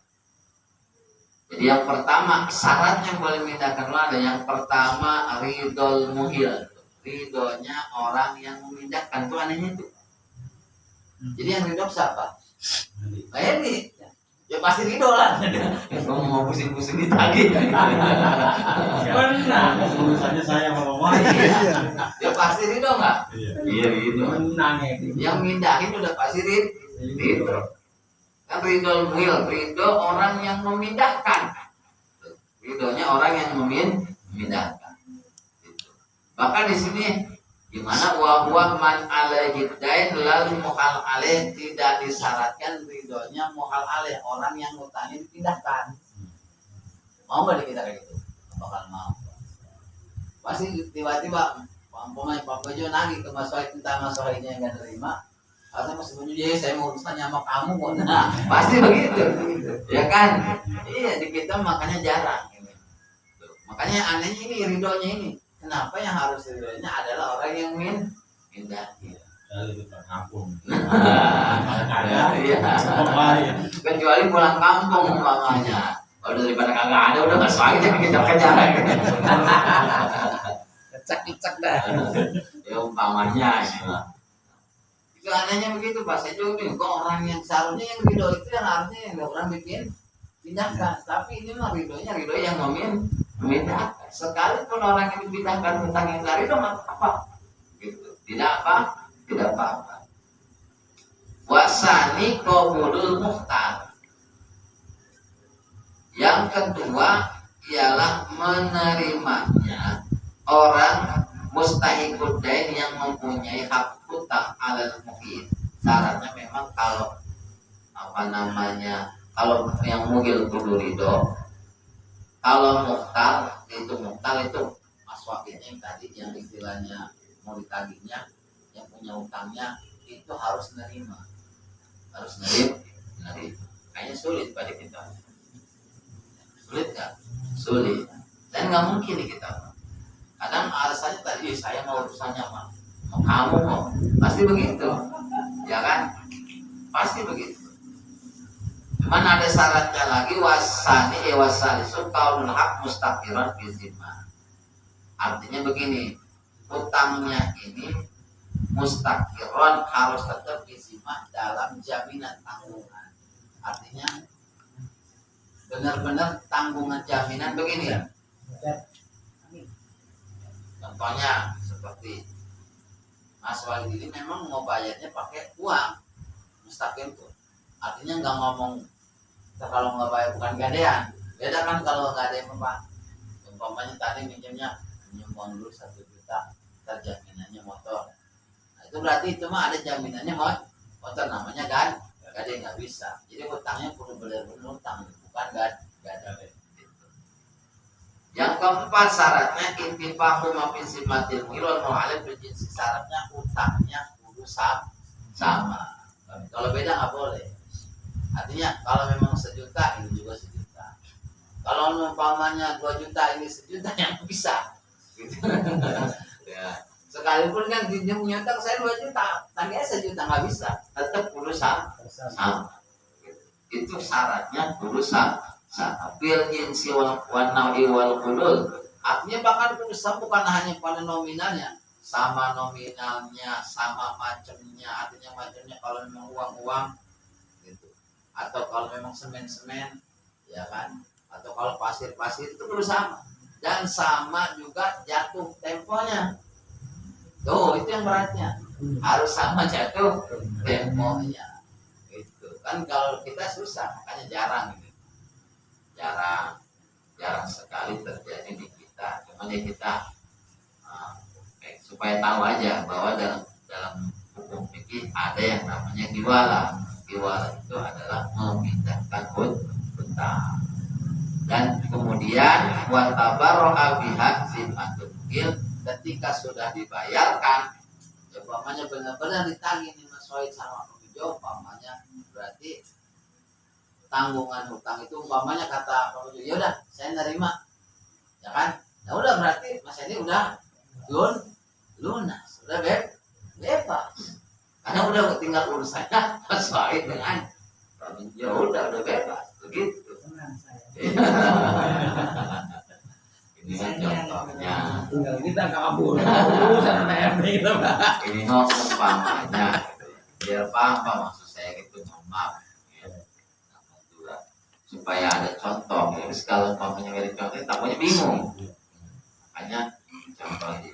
Jadi yang pertama syarat yang boleh memindahkan ada yang pertama ridol muhil, ridonya orang yang memindahkan itu anehnya itu. Jadi yang ridho siapa? Nah ini ya pasti ridho lah. Kamu mau pusing-pusing ditagih. Benar. Urusannya saya sama Mama. Ya pasti ridho nggak? Iya gitu. Menang ya. Yang mindahin udah pasti ridho. Kan ridho muhil, ridho orang yang memindahkan. Ridhonya orang yang memindahkan. Gitu. Bahkan di sini gimana wa man alaihi dain lalu muhal alaih, tidak disyaratkan ridhonya muhal alaih, orang yang utangnya dipindahkan. Mau nggak kita kayak gitu? Bakal mau. Pasti tiba-tiba umpamanya Pak Bejo nagih ke Mas Wahid, entah Mas Wahidnya yang nggak terima atau Mas Bejo, ya saya mau urusannya sama kamu kok. Nah pasti begitu ya kan. Iya di kita makanya jarang ini. Makanya anehnya ini ridhonya ini, kenapa yang harus ridhonya adalah orang yang mindah. Kampung. Iya. Kecuali pulang kampung umpamanya. Kalau daripada kagak ada udah Mas Wahid yang kejar-kejar. Kecak-kecak dah. Ya umpamanya itu anehnya begitu Pak. Saya juga bingung, kok orang yang seharusnya yang ridho itu yang harusnya yang orang bikin pindahkan, tapi ini mah ridhonya ridho yang memindahkan. Sekalipun orang yang dipindahkan utang yang dari ridho nggak apa-apa gitu. Tidak apa-apa. Wasani qabulul muhtar. Yang kedua ialah menerimanya orang mustahiqud dain yang mempunyai hak hutang alal muhil. Syaratnya memang kalau kalau yang muhil kudu ridho, kalau muhtar itu Mas Wahidnya yang tadi yang istilahnya mau ditagihnya, yang punya utangnya itu harus nerima, kayaknya sulit pada kita. Sulit nggak? Sulit. Dan nggak mungkin nih kita. Kadang alasannya tadi saya mau urusannya mau kamu kok. Pasti begitu, ya kan? Pasti begitu. Cuman ada syaratnya lagi wasani kaulul haq mustaqiran fi zimmah. Artinya begini, utangnya ini mustaqiran harus tetap fi zimmah dalam jaminan tanggungan. Artinya benar-benar tanggungan jaminan begini ya. Contohnya seperti Mas Wahid ini memang mau bayarnya pakai uang mustaqil tuh. Artinya nggak ngomong kalau nggak bayar bukan gadean. Beda kan kalau gadean Pak. Umpamanya tadi minjem uang dulu 1 juta, terjaminannya motor. Nah, itu berarti itu mah ada jaminannya motor, namanya gadean nggak bisa. Jadi utangnya perlu benar-benar utang, bukan gadean. Yang keempat syaratnya intifahu ma fi zimmatil muhil muhalif berjinsi, syaratnya utangnya kudu sama. Kalau beda nggak boleh. Artinya kalau memang 1 juta ini juga 1 juta. Kalau umpamanya 2 juta ini 1 juta yang bisa. Gitu. Ya. Sekalipun kan dia punya utang saya 2 juta, tangnya 1 juta nggak bisa. Tetap kudu sama. Itu syaratnya kudu sama. Bil jinsi wal nawi wal qudul. Artinya bahkan kudu sama bukan hanya pada nominalnya, sama nominalnya, sama macamnya. Artinya macamnya kalau memang uang gitu. Atau kalau memang semen ya kan, atau kalau pasir itu kudu sama. Dan sama juga jatuh temponya. Tuh, itu yang beratnya. Harus sama jatuh temponya. Itu kan kalau kita susah, makanya jarang gitu. Jarang sekali terjadi di kita. Cuman ya kita supaya tahu aja bahwa dalam dalam hukum fikih ada yang namanya diwala. Diwala itu adalah memindahkan hutang. Dan kemudian wa tabarra'a biha zimmatul mukil, ketika sudah dibayarkan, ya umpamanya benar-benar ditagih nih Mas Wahid sama Pak Bejo, umpamanya berarti tanggungan hutang itu umpamanya kata Pak Bejo, ya udah saya nerima, ya kan? Ya udah berarti Mas ini udah lunas, udah bebas. Karena udah tinggal urusannya Mas Wahid dengan Pak Bejo, udah bebas, begitu. Ini kan contohnya. Tinggal kita kabur. Urusan TMI itu, Pak. Ini mau umpamanya, biar paham Pak maksud saya gitu, mohon maaf. Ya. Juga supaya ada contoh. Jadi kalau umpamanya dari contoh, takutnya bingung. Makanya contoh ini.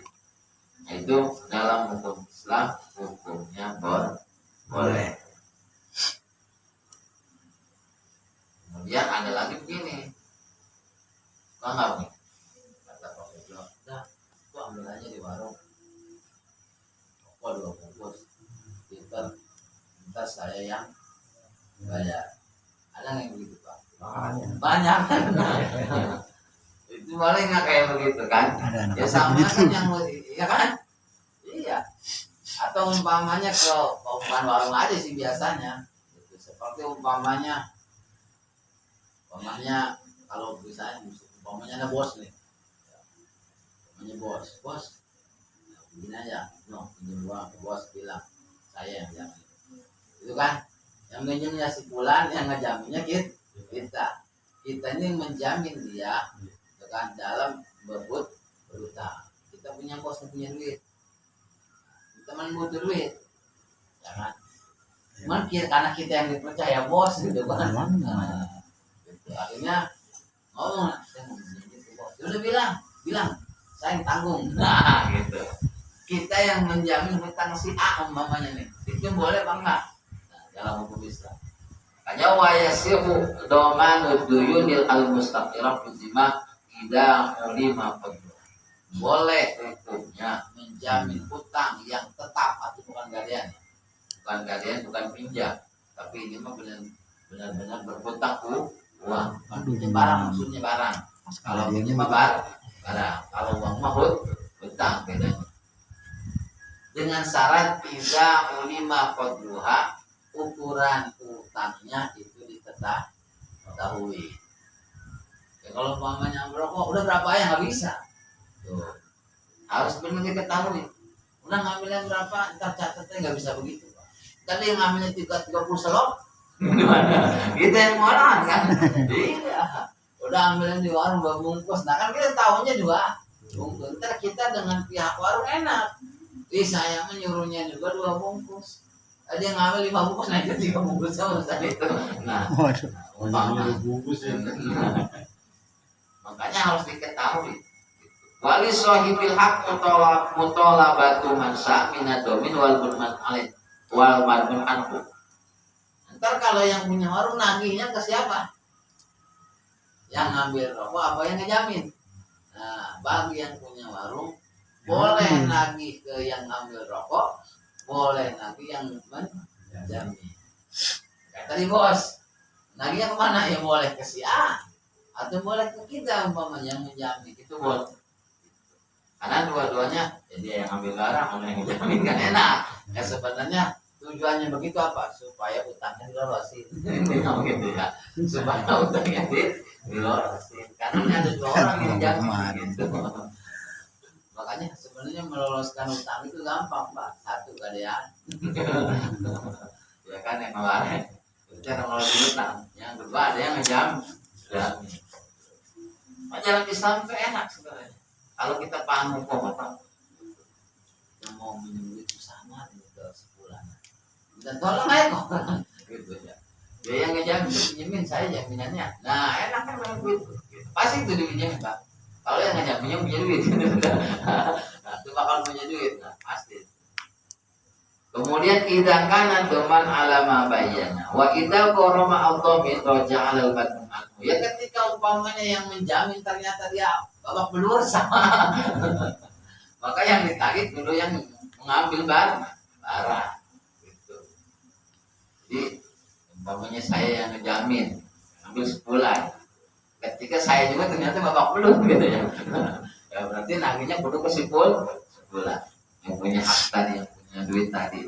Nah, itu dalam hukum Islam hukumnya boleh. Kemudian ada lagi begini, enggak nih? Kata Pak Bejo, dah, itu ambil aja di warung. Rokok 2 bungkus. Ntar saya yang bayar. Ada yang begitu Pak? Banyak. Itu malah nggak kayak begitu kan? Ya sama kan yang, ya kan? Iya. Atau umpamanya bukan warung aja sih biasanya. Itu seperti umpamanya kalau misalnya umpamanya ada bos nih, umpamanya bos, nah, begini aja, pinjam uang ke bos, bilang saya yang jamin, itu kan, yang minjemnya si bulan, yang ngejaminnya kita ini menjamin dia, kan dalam berutang. Kita punya bos yang punya duit, teman butuh duit, jangan, cuman karena kita yang dipercaya bos gitu kan. Akhirnya ngomong, saya mau gitu bos. Udah bilang, saya yang tanggung. Nah, gitu. Kita yang menjamin hutang si A umpamanya nih. Itu boleh apa enggak? Nah, dalam hukum Islam. Makanya wa yasihu domanu duyunil al-mustaqirah bizimah idza ulima fadlu. Boleh hukumnya menjamin hutang yang tetap atau bukan galian. Bukan pinjam. Tapi ini mah benar-benar berhutang uang, barang maksudnya barang. Kalau ini mah barang, kalau uang mah hutang bedanya. Dengan syarat tidak ulima qadruha, ukuran utangnya itu diketahui. Ya, kalau umpamanya merokok udah berapa ya nggak bisa. Tuh. Harus benar diketahui. Udah ngambilnya berapa, ntar catatnya nggak bisa begitu. Tadi yang ngambilnya 30 selop. Kita yang marah kan? Iya. Udah ambilin di warung 2 bungkus. Nah kan kita tahunya 2 bungkus. Ntar kita dengan pihak warung enak. Saya menyuruhnya juga 2 bungkus. Ada yang ngambil 5 bungkus, naik ke 3 bungkus sama tadi itu. Nah, bungkus ya. Makanya harus diketahui. Wali sahibil haq mutalabatu man sa' minadomin wal burman alaih wal marmun anhu. Ntar kalau yang punya warung nagihnya ke siapa? Yang ngambil rokok apa yang ngejamin? Nah, bagi yang punya warung boleh nagih ke yang ngambil rokok, boleh nagih yang menjamin. Kayak tadi bos, nagihnya kemana? Ya boleh ke si A atau boleh ke kita umpamanya yang menjamin, itu boleh. Karena dua-duanya, jadi yang ambil barang, yang menjamin kan enak. Ya sebenarnya tujuannya begitu apa? Supaya utangnya dilolosin. Gitu ya. Supaya utangnya dilolosin. Karena ada 2 orang yang jamin gitu. Makanya sebenarnya meloloskan utang itu gampang, Pak. 1 kadean. Ya kan yang kemarin. Itu yang melolosin utang. Yang kedua ada yang ngejamin. Jalan Islam itu enak sebenarnya. Kalau kita paham hukum apa? Kita mau minum duit sama gitu sebulan. Dan tolong aja kok, gitu ya. Dia yang ngejamin, pinjemin saya jaminannya. Nah enak kan banget gitu. Pasti itu dipinjemin Pak. Kalau yang ngejaminnya punya duit, nah itu bakal punya duit, nah pasti. Kemudian idza kana doman alama bayana wa idza qarama al-dhamin raja'a al-badn anhu. Ya ketika umpamanya yang menjamin ternyata dia babak belur sama Maka yang ditagih dulu yang mengambil barang gitu. Jadi umpamanya saya yang ngejamin ambil sebulan, ketika saya juga ternyata babak belum gitu ya. Ya berarti nagihnya kudu ke sebulan yang punya hak tadi, yang punya duit tadi.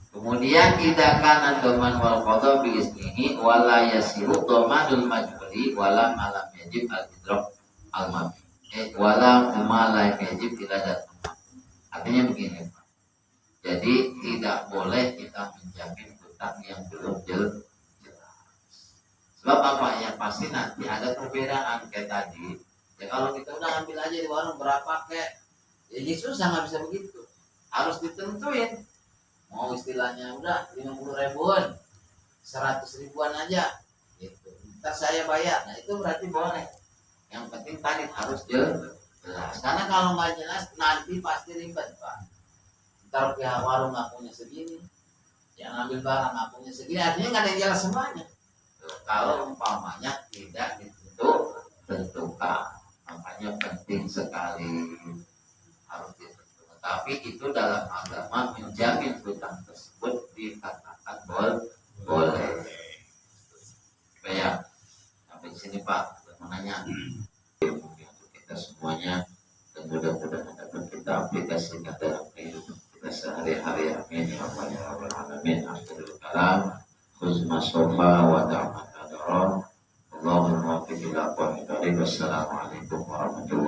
Kemudian tidak kana doman wal qada bi isnihi wala yasiru domanul majburi wala malam yajib al idrak al mabi wala malam yajib ila dat. Artinya begini Pak. Jadi tidak boleh kita menjamin hutang yang belum jelas. Sebab apa ya, pasti nanti ada perbedaan kayak tadi. Ya kalau kita udah ambil aja di warung berapa kek, jadi susah, nggak bisa begitu. Harus ditentuin. Mau istilahnya udah 50 ribuan, 100 ribuan aja, gitu. Ntar saya bayar, nah itu berarti boleh. Yang penting tadi harus jelas. Karena kalau nggak jelas nanti pasti ribet Pak. Ntar pihak warung nggak punya segini, yang ambil barang nggak punya segini, artinya nggak ada yang jelas semuanya. Kalau umpamanya tidak ditentukan, makanya penting sekali harus ditentukan. Tapi itu dalam agama menjamin hutang tersebut dikatakan boleh. Ya, sampai sini Pak, menanya untuk kita semuanya, dan mudah-mudahan dapat kita aplikasikan dalam kehidupan kita sehari-hari. Amin ya rabbal alamin. Akhirul kalam. Khuzma sofa wa ta'amat adara. Allahumma fi ila qawmi karim. Wassalamualaikum warahmatullahi wabarakatuh.